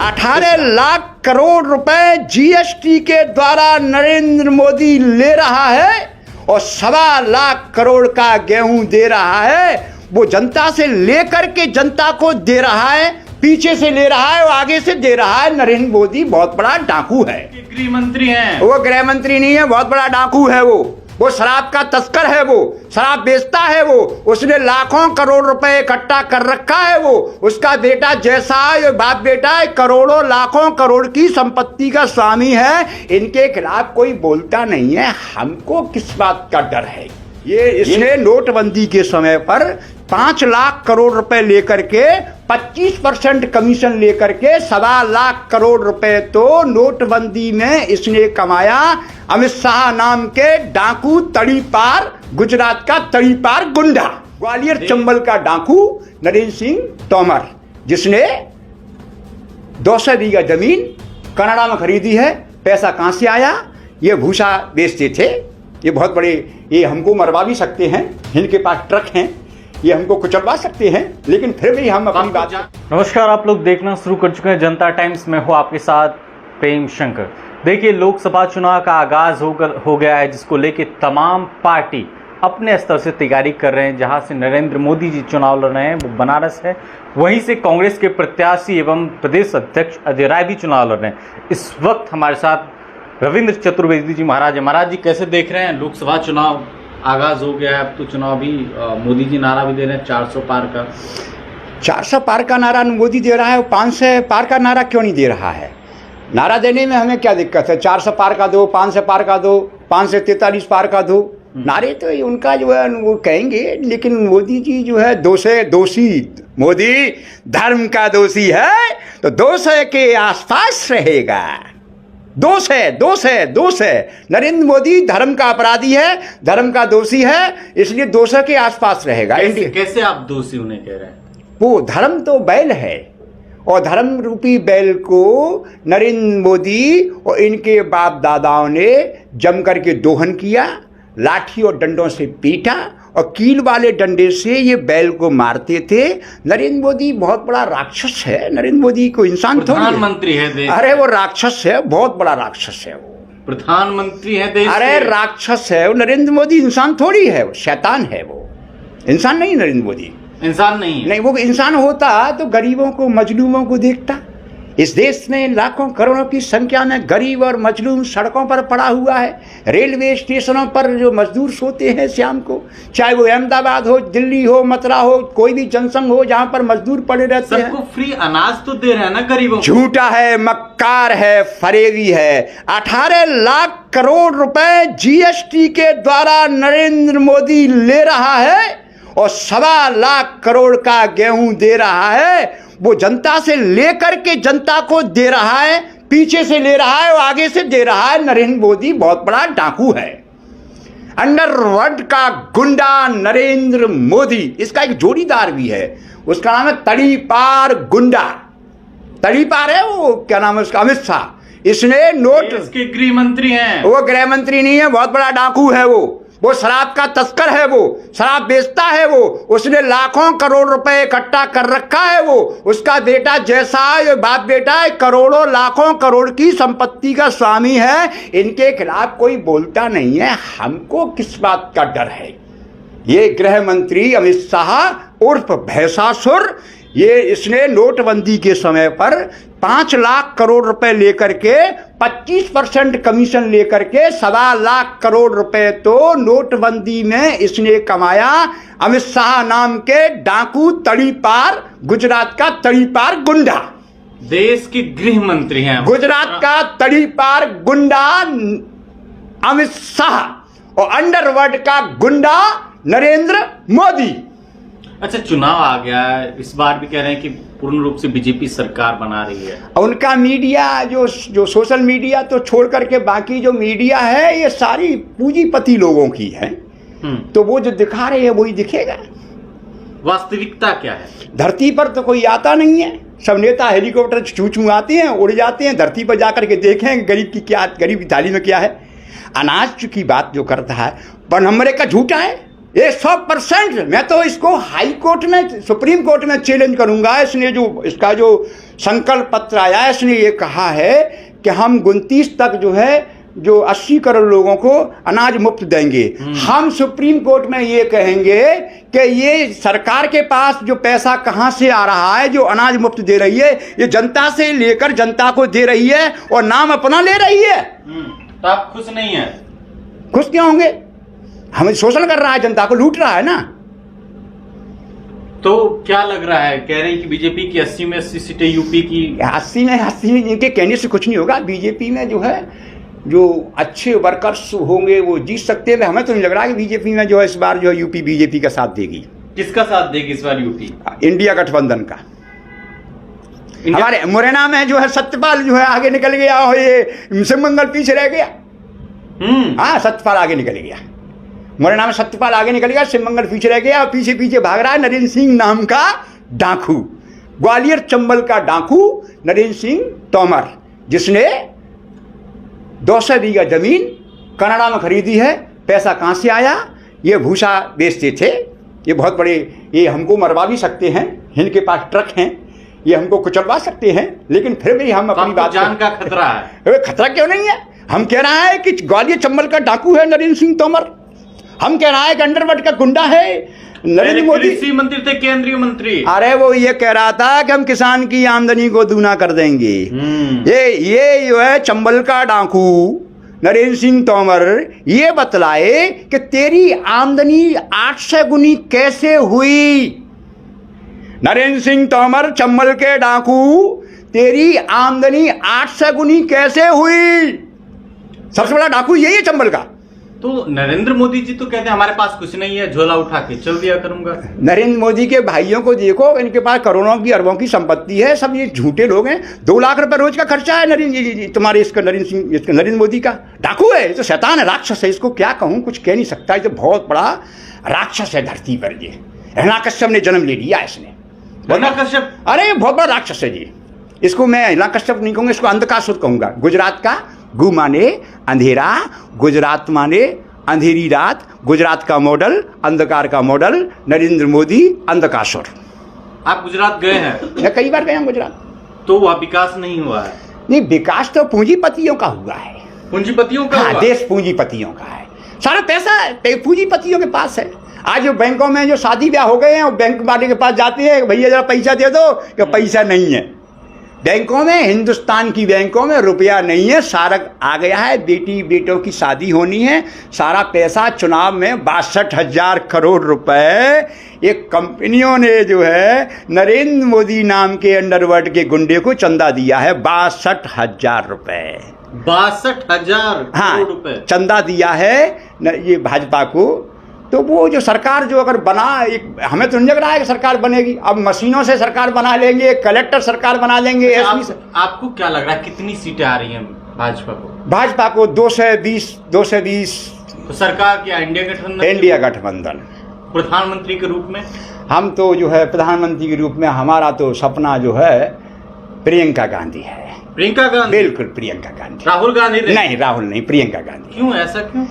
18 लाख करोड़ रुपए जीएसटी के द्वारा नरेंद्र मोदी ले रहा है और 1.25 लाख करोड़ का गेहूं दे रहा है। वो जनता से लेकर के जनता को दे रहा है, पीछे से ले रहा है और आगे से दे रहा है। नरेंद्र मोदी बहुत बड़ा डाकू है। गृह मंत्री हैं वो गृह मंत्री नहीं है, बहुत बड़ा डाकू है। वो शराब का तस्कर है। वो शराब बेचता है। वो उसने लाखों करोड़ रुपए इकट्ठा कर रखा है। वो उसका बेटा जैसा है, बाप बेटा है, करोड़ों लाखों करोड़ की संपत्ति का स्वामी है। इनके खिलाफ कोई बोलता नहीं है। हमको किस बात का डर है? ये इसने नोटबंदी के समय पर 5 लाख करोड़ रुपए लेकर के 25% कमीशन लेकर के 1.25 लाख करोड़ रुपए तो नोटबंदी में इसने कमाया। अमित शाह नाम के डाकू, तड़ीपार, गुजरात का तड़ीपार गुंडा, ग्वालियर चंबल का डाकू नरेंद्र सिंह तोमर, जिसने 200 बीघा जमीन कनाडा में खरीदी है। पैसा कहां से आया? ये भूसा बेचते थे। ये बहुत बड़े, ये हमको मरवा भी सकते हैं, इनके पास ट्रक हैं, ये हमको कुचलवा सकते हैं, लेकिन फिर भी हम अपनी बात। नमस्कार, आप लोग देखना शुरू कर चुके हैं जनता टाइम्स में। हो आपके साथ प्रेम शंकर। देखिए, लोकसभा चुनाव का आगाज हो गया है, जिसको लेके तमाम पार्टी अपने स्तर से तैयारी कर रहे हैं। जहां से नरेंद्र मोदी जी चुनाव लड़ रहे हैं वो बनारस है, वहीं से कांग्रेस के प्रत्याशी एवं प्रदेश अध्यक्ष अजय राय भी चुनाव लड़ रहे हैं। इस वक्त हमारे साथ रविंद्र चतुर्वेदी जी महाराज है। महाराज जी, कैसे देख रहे हैं? लोकसभा चुनाव आगाज हो गया है, अब तो चुनाव भी मोदी जी नारा भी दे रहे हैं 400 पार का। 400 पार का नारा मोदी दे रहा है, 500 पार का नारा क्यों नहीं दे रहा है? नारा देने में हमें क्या दिक्कत है? 400 पार का दो, 500 पार का दो, 543 पार का दो। नारे तो उनका जो है वो कहेंगे, लेकिन मोदी जी जो है दोषी, मोदी धर्म का दोषी है तो 200 के आसपास रहेगा। दोष है। नरेंद्र मोदी धर्म का अपराधी है, धर्म का दोषी है, इसलिए 200 के आसपास रहेगा। कैसे आप दोषी उन्हें कह रहे हैं? वो धर्म तो बैल है और धर्म रूपी बैल को नरेंद्र मोदी और इनके बाप दादाओं ने जम करके दोहन किया, लाठी और डंडों से पीटा और कील वाले डंडे से ये बैल को मारते थे। नरेंद्र मोदी बहुत बड़ा राक्षस है। नरेंद्र मोदी को इंसान थोड़ी, प्रधानमंत्री है देश। अरे वो राक्षस है, बहुत बड़ा राक्षस है। वो प्रधानमंत्री है देश। अरे राक्षस है वो। नरेंद्र मोदी इंसान थोड़ी है, वो शैतान है। वो इंसान नहीं, नरेंद्र मोदी इंसान नहीं है। नहीं, वो इंसान होता तो गरीबों को, मजलूमों को देखता। इस देश में लाखों करोड़ों की संख्या में गरीब और मजलूम सड़कों पर पड़ा हुआ है। रेलवे स्टेशनों पर जो मजदूर सोते हैं शाम को, चाहे वो अहमदाबाद हो, दिल्ली हो, मथुरा हो, कोई भी जनसंघ हो, जहां पर मजदूर पड़े रहते हैं। सबको फ्री अनाज तो दे रहे हैं ना गरीबों को। झूठा है, मक्कार है, फरेबी है। 18 लाख करोड़ रुपए जीएसटी के द्वारा नरेंद्र मोदी ले रहा है और 1.25 लाख करोड़ का गेहूं दे रहा है। वो जनता से लेकर के जनता को दे रहा है, पीछे से ले रहा है और आगे से दे रहा है। नरेंद्र मोदी बहुत बड़ा डाकू है, अंडरवर्ल्ड का गुंडा नरेंद्र मोदी। इसका एक जोड़ीदार भी है, उसका नाम है तड़ीपार गुंडा। तड़ीपार है वो, क्या नाम है उसका? अमित शाह। इसने नोट, इसके गृह मंत्री हैं। वो गृह मंत्री नहीं है, बहुत बड़ा डाकू है। वो शराब का तस्कर है। वो शराब बेचता है। वो उसने लाखों करोड़ रुपए इकट्ठा कर रखा है। वो उसका बेटा जैसा है, बाप बेटा है, करोड़ों लाखों करोड़ की संपत्ति का स्वामी है। इनके खिलाफ कोई बोलता नहीं है। हमको किस बात का डर है? ये गृह मंत्री अमित शाह उर्फ भैंसासुर, ये इसने नोटबंदी के समय पर 5 लाख करोड़ रुपए लेकर के 25% कमीशन लेकर के 1.25 लाख करोड़ रुपए तो नोटबंदी में इसने कमाया। अमित शाह नाम के डाकू, तड़ीपार, गुजरात का तड़ीपार गुंडा, देश के गृह मंत्री हैं। गुजरात का तड़ीपार गुंडा अमित शाह और अंडरवर्ल्ड का गुंडा नरेंद्र मोदी। अच्छा, चुनाव आ गया है, इस बार भी कह रहे हैं कि पूर्ण रूप से बीजेपी सरकार बना रही है। उनका मीडिया जो सोशल मीडिया तो छोड़ करके बाकी जो मीडिया है ये सारी पूंजीपति लोगों की है। तो वो जो दिखा रहे हैं वही दिखेगा। वास्तविकता क्या है? धरती पर तो कोई आता नहीं है। सब नेता हेलीकॉप्टर चू चू आते हैं, उड़ जाते हैं, धरती पर जाकर के देखें गरीब की क्या, गरीब की थाली में क्या है। अनाज की बात जो करता है, पर नंबर 1 का झूठा है। ये 100%। मैं तो इसको हाई कोर्ट में, सुप्रीम कोर्ट में चैलेंज करूंगा। इसने जो इसका जो संकल्प पत्र आया है, इसने ये कहा है कि हम 29 तक जो है जो 80 करोड़ लोगों को अनाज मुफ्त देंगे। हम सुप्रीम कोर्ट में ये कहेंगे कि ये सरकार के पास जो पैसा कहाँ से आ रहा है, जो अनाज मुफ्त दे रही है, ये जनता से लेकर जनता को दे रही है और नाम अपना ले रही है। तो आप खुश नहीं है? खुश क्यों होंगे? हमें शोषण कर रहा है, जनता को लूट रहा है ना। तो क्या लग रहा है, कह रहे हैं कि बीजेपी की 80 में 80 सीटें यूपी की। 80 में इनके कहने से कुछ नहीं होगा। बीजेपी में जो है जो अच्छे वर्कर्स होंगे वो जीत सकते हैं। हमें तो नहीं लग रहा कि बीजेपी में जो है इस बार जो है यूपी बीजेपी का साथ देगी। किसका साथ देगी इस बार यूपी? इंडिया गठबंधन का। हमारे मुरैना में जो है सत्यपाल जो है आगे निकल गया और ये शिवमंगल पीछे रह गया। हाँ, सत्यपाल आगे निकल गया। मुरैना में सत्यपाल आगे निकल गया, शिवमंगल पीछे रह गया और पीछे पीछे भाग रहा है नरेंद्र सिंह नाम का डाकू, ग्वालियर चंबल का डाकू नरेंद्र सिंह तोमर, जिसने 200 बीघा जमीन कनाडा में खरीदी है। पैसा कहाँ से आया? ये भूसा बेचते थे। ये बहुत बड़े, ये हमको मरवा भी सकते हैं, इनके पास ट्रक हैं, ये हमको कुचलवा सकते हैं, लेकिन फिर भी हम अपनी बात, जान का खतरा है। खतरा क्यों नहीं है? हम कह रहा है कि ग्वालियर चंबल का डाकू है नरेंद्र सिंह तोमर। हम कह रहा है कि अंडरवर्ल्ड का गुंडा है नरेंद्र मोदी। कृषि मंत्री थे, केंद्रीय मंत्री। अरे वो ये कह रहा था कि हम किसान की आमदनी को दूना कर देंगे। ये जो है चंबल का डाकू नरेंद्र सिंह तोमर ये बतलाए कि तेरी आमदनी 800 गुनी कैसे हुई। नरेंद्र सिंह तोमर चंबल के डाकू, तेरी आमदनी 800 गुनी कैसे हुई? सबसे बड़ा डाकू यही है चंबल का। तो नरेंद्र मोदी जी तो कहते हैं हमारे पास कुछ नहीं है, झोला उठा के चल दिया करूंगा। नरेंद्र मोदी के भाइयों को देखो, इनके पास करोड़ों की अरबों की संपत्ति है। सब ये झूठे लोग हैं। 2 लाख रुपए रोज का खर्चा है तुम्हारे इसका नरेंद्र मोदी का। डाकू है, तो शैतान है, राक्षस है। इसको क्या कहूँ, कुछ कह नहीं सकता। ये तो बहुत बड़ा राक्षस है धरती पर। ये हिरण्यकश्यप ने जन्म ले लिया इसने। हिरण्यकश्यप, अरे बहुत बड़ा राक्षस है जी। इसको मैं हिरण्यकश्यप नहीं कहूँगा, इसको अंधकासुर कहूँगा। गुजरात का गु माने अंधेरा, गुजरात माने अंधेरी रात, गुजरात का मॉडल, अंधकार का मॉडल, नरेंद्र मोदी अंधकासुर। आप गुजरात गए हैं? मैं कई बार गया हूँ गुजरात। तो वहाँ विकास नहीं हुआ है? नहीं, विकास तो पूंजीपतियों का हुआ है। पूंजीपतियों का? हाँ, देश पूंजीपतियों का है। सारा पैसा पूंजीपतियों के पास है। आज जो बैंकों में जो शादी ब्याह हो गए हैं, बैंक वाले के पास जाते हैं, भैया जरा पैसा दे दो, कि पैसा नहीं है बैंकों में। हिंदुस्तान की बैंकों में रुपया नहीं है, सारा आ गया है। बेटी बेटों की शादी होनी है, सारा पैसा चुनाव में 62,000 करोड़ रुपए एक कंपनियों ने जो है नरेंद्र मोदी नाम के अंडरवर्ल्ड के गुंडे को चंदा दिया है। 62,000 रुपए, 62,000 करोड़ रुपए चंदा दिया है ये भाजपा को। तो वो जो सरकार जो अगर बना, हमें तो नहीं लग रहा है कि सरकार बनेगी। अब मशीनों से सरकार बना लेंगे, कलेक्टर सरकार बना लेंगे। आपको क्या लग रहा है कितनी सीटें आ रही हैं भाजपा को? भाजपा को 220। तो सरकार क्या इंडिया गठबंधन? इंडिया गठबंधन। प्रधानमंत्री के रूप में हम तो जो है प्रधानमंत्री के रूप में हमारा तो सपना जो है प्रियंका गांधी है। प्रियंका गांधी? बिल्कुल प्रियंका गांधी। राहुल गांधी नहीं, राहुल नहीं, प्रियंका गांधी। क्यों, ऐसा क्यों?